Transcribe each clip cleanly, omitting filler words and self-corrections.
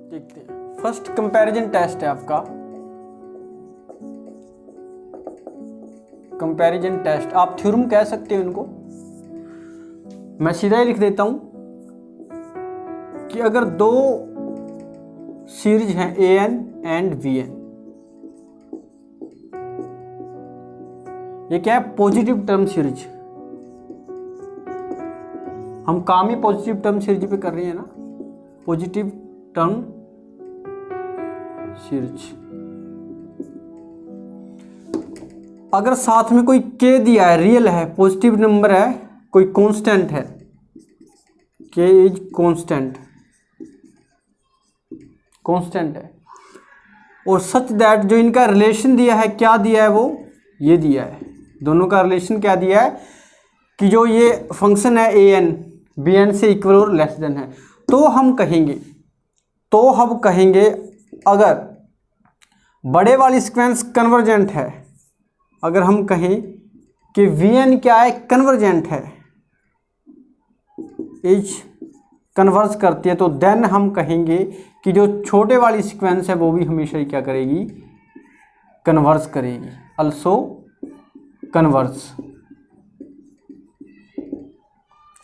देखते हैं। First comparison test है आपका, कंपैरिजन टेस्ट, आप थ्योरम कह सकते हो इनको। मैं सीधा ही लिख देता हूं कि अगर दो सीरीज हैं an एंड vn, ये क्या है, पॉजिटिव टर्म सीरीज। हम काम ही पॉजिटिव टर्म सीरीज पे कर रहे हैं ना, पॉजिटिव टर्म सीरीज। अगर साथ में कोई k दिया है, रियल है, पॉजिटिव नंबर है, कोई कांस्टेंट है, k इज कांस्टेंट है, और सच दैट जो इनका रिलेशन दिया है, क्या दिया है, वो ये दिया है, दोनों का रिलेशन क्या दिया है कि जो ये फंक्शन है an bn से इक्वल और लेस देन है। तो हम कहेंगे अगर बड़े वाली सीक्वेंस कन्वर्जेंट है, अगर हम कहें कि vn क्या है, कन्वर्जेंट है, इज कन्वर्स करती है, तो देन हम कहेंगे कि जो छोटे वाली सीक्वेंस है वो भी हमेशा ही क्या करेगी, कन्वर्स करेगी, अल्सो कन्वर्स।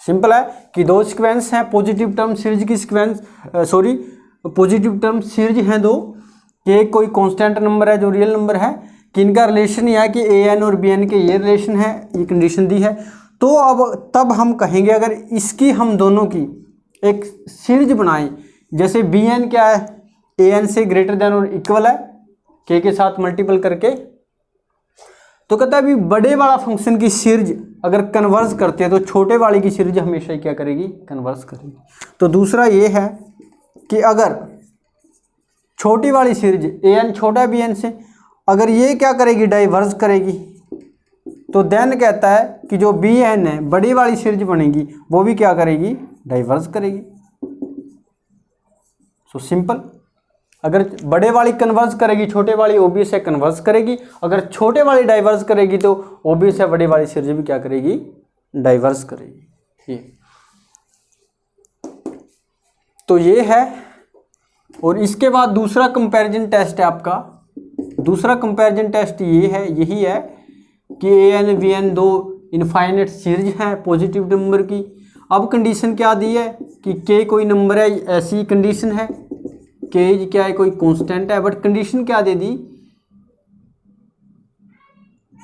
सिंपल है कि दो सीक्वेंस हैं, पॉजिटिव टर्म सीरीज की सीक्वेंस, पॉजिटिव टर्म सीरीज हैं दो, कि कोई कांस्टेंट नंबर है जो रियल नंबर है, कि इनका रिलेशन यह है कि an और bn के ये रिलेशन है, ये कंडीशन दी है। तो अब तब हम कहेंगे अगर इसकी हम दोनों की एक सीरीज बनाएं, जैसे bn क्या है, an से ग्रेटर देन और इक्वल है k के साथ मल्टीपल करके, तो कहता है अभी बड़े वाला फंक्शन की सीरीज अगर कन्वर्स करते हैं तो छोटे वाले की सीरीज हमेशा ही क्या करेगी, कन्वर्स करेगी। तो दूसरा ये है कि अगर छोटी वाली सीरीज an छोटा bn से, अगर ये क्या करेगी, डाइवर्स करेगी, तो देन कहता है कि जो bn है, बड़ी वाली सीरीज बनेगी, वो भी क्या करेगी, डाइवर्स करेगी। सो सिंपल, अगर बड़े वाली कन्वर्स करेगी, छोटे वाली ओबियस है कन्वर्स करेगी, अगर छोटे वाली डाइवर्स करेगी तो ओबियस है बड़ी वाली सीरीज भी क्या करेगी, डाइवर्स करेगी। ये तो ये है। और इसके बाद दूसरा कंपैरिजन टेस्ट है आपका, दूसरा कंपैरिजन टेस्ट ये है, यही है कि an vn दो इनफाइनाइट सीरीज है पॉजिटिव नंबर की। अब कंडीशन क्या दी है कि k कोई नंबर है, ऐसी कंडीशन है, k क्या है, कोई कांस्टेंट है, बट कंडीशन क्या दे दी,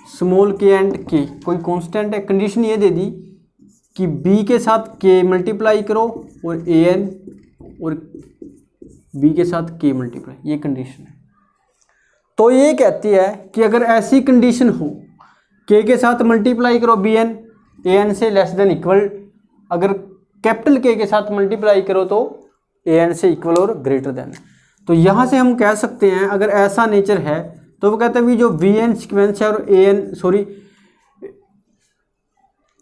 स्मॉल k एंड k कोई कांस्टेंट है, कंडीशन ये दे दी कि b के साथ k मल्टीप्लाई करो और an और b के साथ k मल्टीप्लाई, ये कंडीशन है। तो ये कहती है कि अगर ऐसी कंडीशन हो, k के साथ मल्टीप्लाई करो bn, an से लेस देन इक्वल, अगर कैपिटल K के साथ मल्टीप्लाई करो तो an से इक्वल और ग्रेटर देन, तो यहाँ से हम कह सकते हैं अगर ऐसा नेचर है तो वो कहते हैं जो vn सीक्वेंस है और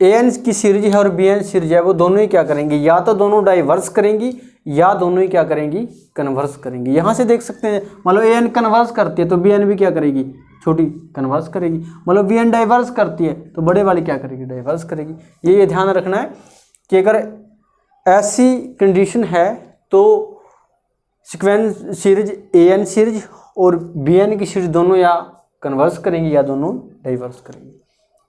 an की सीरीज है और bn सीरीज है, वो दोनों ही क्या करेंगी, या तो दोनों डाइवर्स करेंगी या दोनों ही क्या करेंगी, कन्वर्स करेंगी। यहाँ से देख सकते हैं, मतलब an कन्वर्स करती है तो bn भी क्या करेगी, छोटी कन्वर्स करेगी, मतलब bn डाइवर्स करती है तो बड़े वाली क्या करेगी, डाइवर्स करेगी। ये ध्यान रखना है कि अगर ऐसी कंडीशन है तो सीक्वेंस सीरीज an सीरीज और bn की सीरीज दोनों या कन्वर्स करेंगी या दोनों डाइवर्स करेंगी।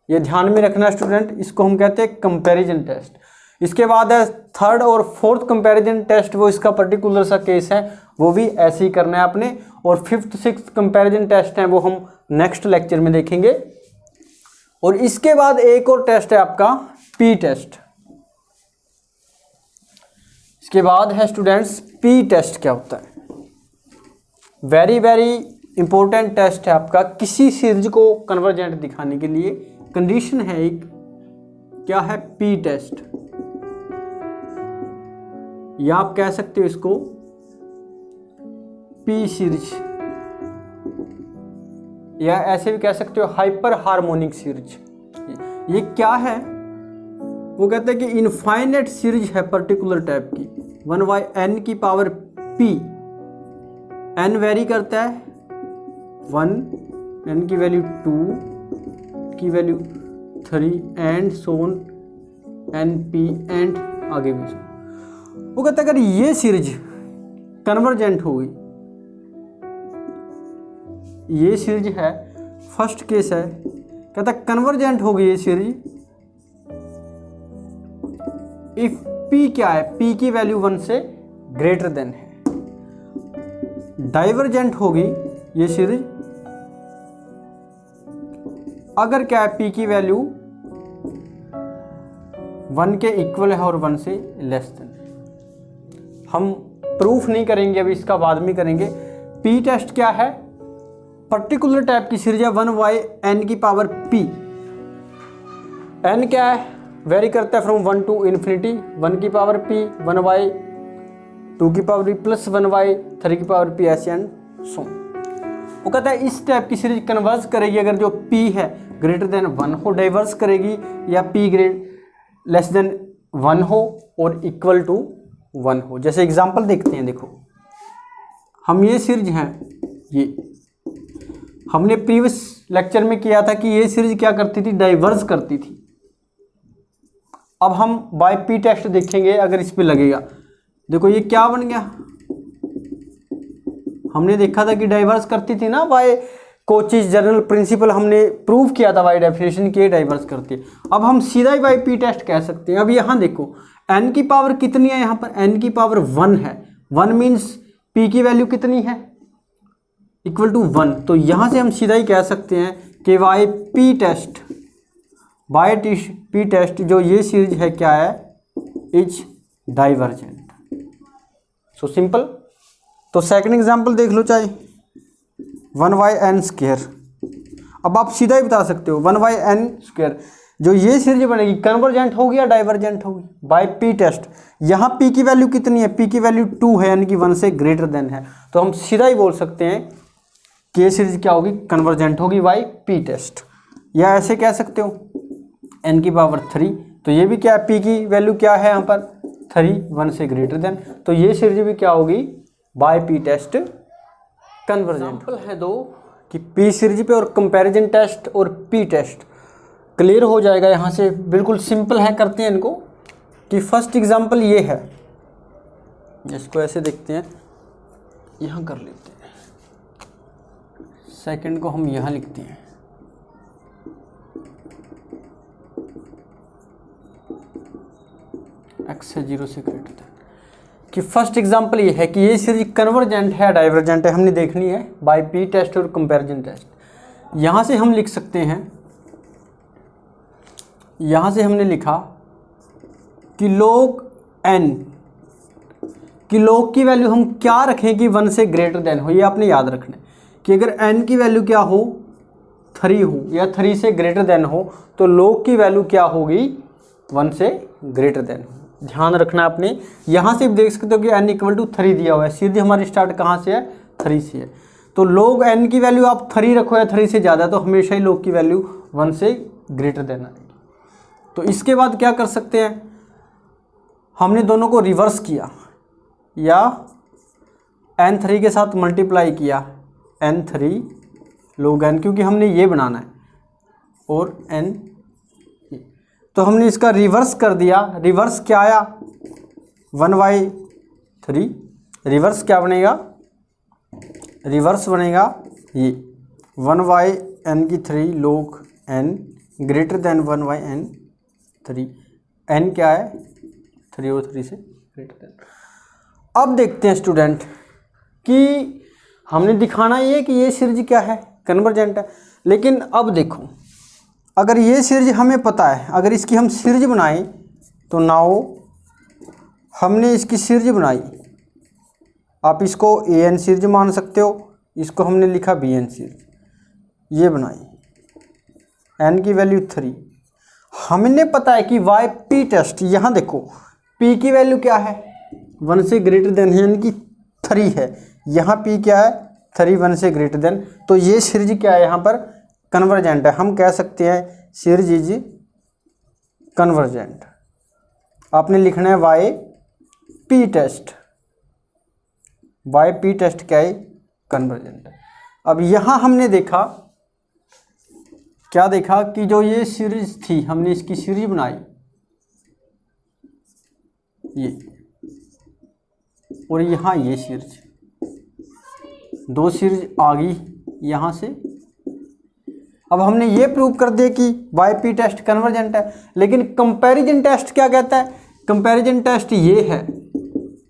ये ध्यान में रखना स्टूडेंट, इसको हम कहते हैं कंपैरिजन टेस्ट। इसके बाद है थर्ड और फोर्थ कंपैरिजन टेस्ट, वो इसका पर्टिकुलर सा केस है, वो भी ऐसे ही करना है आपने। और फिफ्थ सिक्स्थ कंपैरिजन टेस्ट हैं वो हम नेक्स्ट लेक्चर में देखेंगे। और इसके बाद एक और टेस्ट है आपका पी टेस्ट। इसके बाद है स्टूडेंट्स पी टेस्ट। क्या होता है, वेरी वेरी इंपॉर्टेंट टेस्ट है आपका, किसी सीरीज को कन्वर्जेंट दिखाने के लिए कंडीशन है एक, क्या है, पी टेस्ट, या आप कह सकते हो इसको पी सीरीज, या ऐसे भी कह सकते हो हाइपर हार्मोनिक सीरीज। ये क्या है, वो कहते हैं कि इनफाइनाइट सीरीज है पर्टिकुलर टाइप की, 1/n की पावर p, n वेरी करता है 1, n की वैल्यू 2, की value 3 and so on np and आगे भी। वो कहता है अगर ये सीरीज कन्वर्जेंट होगी, ये सीरीज है, फर्स्ट केस है, कहता है कन्वर्जेंट होगी ये सीरीज इफ P क्या है, P की वैल्यू 1 से ग्रेटर देन है। डाइवर्जेंट होगी ये सीरीज अगर क्या है, P की वैल्यू 1 के इक्वल है और 1 से लेस देन है। हम प्रूफ नहीं करेंगे अभी, इसका बाद में करेंगे। P टेस्ट क्या है, पर्टिकुलर टाइप की सीरीज है 1y n की पावर p। n क्या है, वेरी करता है फ्रॉम 1 टू इन्फिनिटी, 1 की पावर p, 1y 2 की पावर p प्लस 1y 3 की पावर p ऐसे एंड सो। वो कहता है इस टाइप की सीरीज कन्वर्स करेगी अगर जो p है ग्रेटर देन 1 हो, डाइवर्स करेगी या p लेस देन 1 हो और इक्वल टू 1 हो। जैसे एग्जांपल देखते हैं, देखो हम ये सीरीज हैं, ये हमने प्रीवियस लेक्चर में किया था कि ये सीरीज क्या करती थी, डाइवर्स करती थी। अब हम बाय पी टेस्ट देखेंगे अगर इस पे लगेगा। देखो ये क्या बन गया, हमने देखा था कि डाइवर्स करती थी ना बाय कोचीज जनरल प्रिंसिपल, हमने प्रूव किया था बाय डेफिनेशन कि डाइवर्स करती है। अब हम सीधा ही बाय पी टेस्ट कह सकते हैं। अब यहाँ देखो n की पावर कितनी है, यहाँ पर n की पावर 1 है, 1 मीन्स p की वैल्यू कितनी है, इक्वल टू 1। तो यहाँ से हम सीधा ही कह सकते हैं कि बाय पी टेस्ट जो ये सीरीज है क्या है, इज डाइवर्जेंट। So simple. तो सेकंड एग्जांपल देख लो, चाहे 1y(n स्क्वायर। अब आप सीधा ही बता सकते हो 1y(n स्क्वायर जो ये सीरीज बनेगी कन्वर्जेंट होगी या डाइवर्जेंट होगी, बाय पी टेस्ट। यहाँ p की वैल्यू कितनी है, p की वैल्यू 2 है, यानी कि 1 से ग्रेटर देन है। तो हम सीधा ही बोल सकते हैं कि ये सीरीज क्या होगी, कन्वर्जेंट होगी बाय पी टेस्ट। या ऐसे कह सकते हो n की पावर 3, तो ये भी क्या है, p की वैल्यू क्या है यहाँ पर 3, 1 से ग्रेटर देन, तो ये सीरीज भी क्या होगी, बाय पी टेस्ट कन्वर्जेंट है। दो कि पी सीरीज पे और कंपैरिजन टेस्ट और पी टेस्ट क्लियर हो जाएगा। यहाँ से बिल्कुल सिंपल है, करते हैं इनको। कि फर्स्ट एग्जांपल ये है, इसको ऐसे देखते हैं, यहाँ कर लेते हैं। सेकंड को हम यहाँ लिखते हैं, x है 0 से ग्रेटर देन। कि फर्स्ट एग्जांपल ये है कि ये सीरीज कन्वर्जेंट है डाइवर्जेंट है, हमने देखनी है बाय पी टेस्ट और कंपैरिजन टेस्ट। यहाँ से हम लिख सकते हैं, यहाँ से हमने लिखा कि log n कि log की वैल्यू हम क्या रखें कि 1 से ग्रेटर देन हो। ये आपने याद रखना है कि अगर n की वैल्यू क्या हो, 3 हो या 3 से ग्रेटर देन हो, तो log की वैल्यू क्या होगी, 1 से ग्रेटर देन हो। ध्यान रखना आपने। यहाँ से देख सकते हो कि n इक्वल टू 3 दिया हुआ है, सीधी हमारी स्टार्ट कहाँ से है, 3 से है। तो log n की वैल्यू आप 3 रखो या 3 से ज़्यादा, तो हमेशा ही log की वैल्यू 1 से ग्रेटर देन आएगी। तो इसके बाद क्या कर सकते हैं, हमने दोनों को रिवर्स किया या n3 के साथ मल्टीप्लाई किया, n3 log n, क्योंकि हमने ये बनाना है, और n, तो हमने इसका रिवर्स कर दिया। रिवर्स क्या आया, 1/3। रिवर्स क्या बनेगा, रिवर्स बनेगा ये 1/n3 log n greater than 1/n3। n क्या है, 3 और 3 से ग्रेटर देन। अब देखते हैं स्टूडेंट कि हमने दिखाना ये कि ये सीरीज क्या है, कन्वर्जेंट है। लेकिन अब देखो, अगर ये सीरीज हमें पता है, अगर इसकी हम सीरीज बनाएं, तो नाउ हमने इसकी सीरीज बनाई, आप इसको an सीरीज मान सकते हो, इसको हमने लिखा bn सीरीज, ये बनाई, n की वैल्यू 3। हमने पता है कि वाई पी टेस्ट, यहाँ देखो p की वैल्यू क्या है, 1 से ग्रेटर देन है, यानी कि 3 है। यहाँ p क्या है, 3, 1 से ग्रेटर देन, तो ये सीरीज क्या है, यहाँ पर कन्वर्जेंट है। हम कह सकते हैं सीरीज इज कन्वर्जेंट। आपने लिखना है Y P test, Y P test क्या है, कन्वर्जेंट है। अब यहाँ हमने देखा, क्या देखा कि जो ये सीरीज थी, हमने इसकी सीरीज बनाई, और यहाँ ये सीरीज, दो सीरीज आ गई यहाँ से। अब हमने ये प्रूव कर दिया कि वाई-पी टेस्ट कन्वर्जेंट है, लेकिन कंपैरिजन टेस्ट क्या कहता है? कंपैरिजन टेस्ट ये है,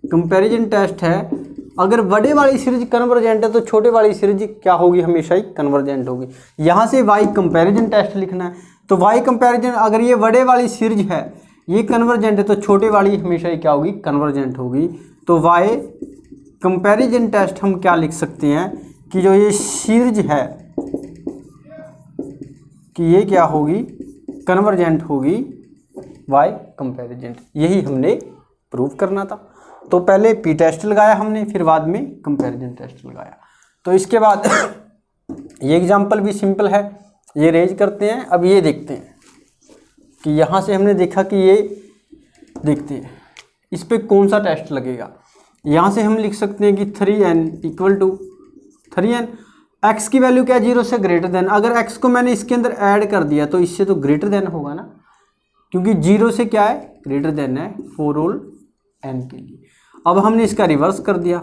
कंपैरिजन टेस्ट है अगर बड़े वाली सीरीज कन्वर्जेंट है तो छोटे वाली सीरीज क्या होगी? हमेशा ही कन्वर्जेंट होगी। यहाँ से वाई कंपैरिजन टेस्ट लिखना है, तो वाई कंपैरिजन, अगर ये बड़े वाली सीरीज है ये कन्वर्जेंट है तो छोटे वाली हमेशा ही क्या होगी? कन्वर्जेंट होगी। तो वाई कंपैरिजन टेस्ट हम क्या लिख सकते हैं कि जो ये सीरीज है कि ये क्या होगी? कन्वर्जेंट होगी वाई कंपैरिजन। यही हमने प्रूव करना था। तो पहले पी टेस्ट लगाया हमने, फिर बाद में कंपैरिजन टेस्ट लगाया। तो इसके बाद ये एग्जांपल भी सिंपल है, ये रेज करते हैं। अब ये देखते हैं कि यहाँ से हमने देखा कि ये देखते हैं इस पर कौन सा टेस्ट लगेगा। यहाँ से हम लिख सकते हैं कि 3n equal to 3n, x की वैल्यू क्या है? 0 से ग्रेटर देन। अगर x को मैंने इसके अंदर ऐड कर दिया तो इससे तो ग्रेटर देन होगा ना, क्योंकि 0 से क्या है? ग्रेटर देन है फॉर ऑल n के लिए। अब हमने इसका रिवर्स कर दिया,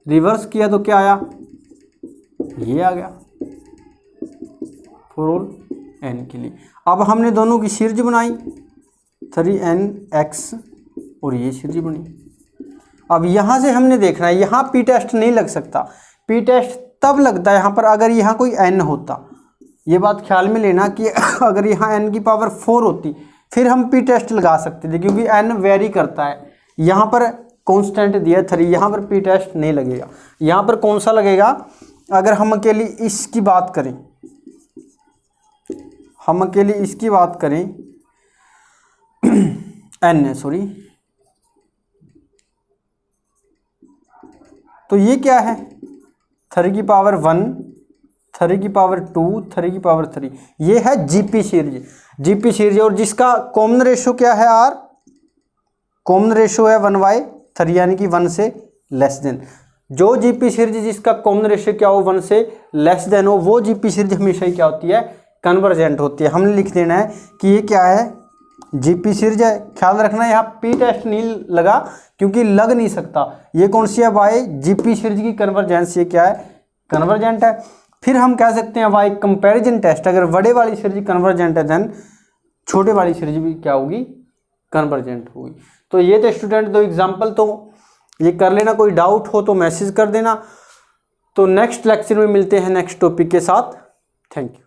रिवर्स किया तो क्या आया? ये आ गया फॉर ऑल n के लिए। अब हमने दोनों की सीरीज बनाई 3nx और ये सीरीज बनी। अब यहाँ से हमने देखना है, यहाँ पी टेस्ट नहीं लग सकता। पी टेस्ट तब लगता है यहाँ पर अगर यहाँ कोई n होता। ये बात ख्याल में लेना कि अगर यहाँ n की पावर 4 होती फिर हम पी टेस्ट लगा सकते थे, क्योंकि n वेरी करता है। यहाँ पर कांस्टेंट दिया 3, यहाँ पर पी टेस्ट नहीं लगेगा। यहाँ पर कौन सा लगेगा? अगर हम अकेली इसकी बात करें, हम अकेली इसकी बात करें n है, सॉरी, तो ये क्या है? 3 की पावर 1, 3 की पावर 2, 3 की पावर 3, ये है जीपी सीरीज। जीपी सीरीज और जिसका कॉमन रेशो क्या है? r कॉमन रेशो है 1/3, यानी कि 1 से लेस देन। जो जीपी सीरीज जिसका कॉमन रेशो क्या हो? 1 से लेस देन हो, वो जीपी सीरीज हमेशा ही क्या होती है? कन्वर्जेंट होती है। हमने लिख देना है कि ये क्या है? जीपी सीरीज है। ख्याल रखना यहाँ पी टेस्ट नहीं लगा, क्योंकि लग नहीं सकता। ये कौन सी है? वाई जीपी सीरीज की कन्वर्जेंस, ये क्या है? कन्वर्जेंट है। फिर हम कह सकते हैं वाई कंपैरिजन टेस्ट, अगर बड़े वाली सीरीज कन्वर्जेंट है देन छोटे वाली सीरीज भी क्या होगी? कन्वर्जेंट होगी। तो ये थे स्टूडेंट दो एग्जाम्पल, तो ये कर लेना। कोई डाउट हो तो मैसेज कर देना। तो नेक्स्ट लेक्चर में मिलते हैं नेक्स्ट टॉपिक के साथ। Thank you.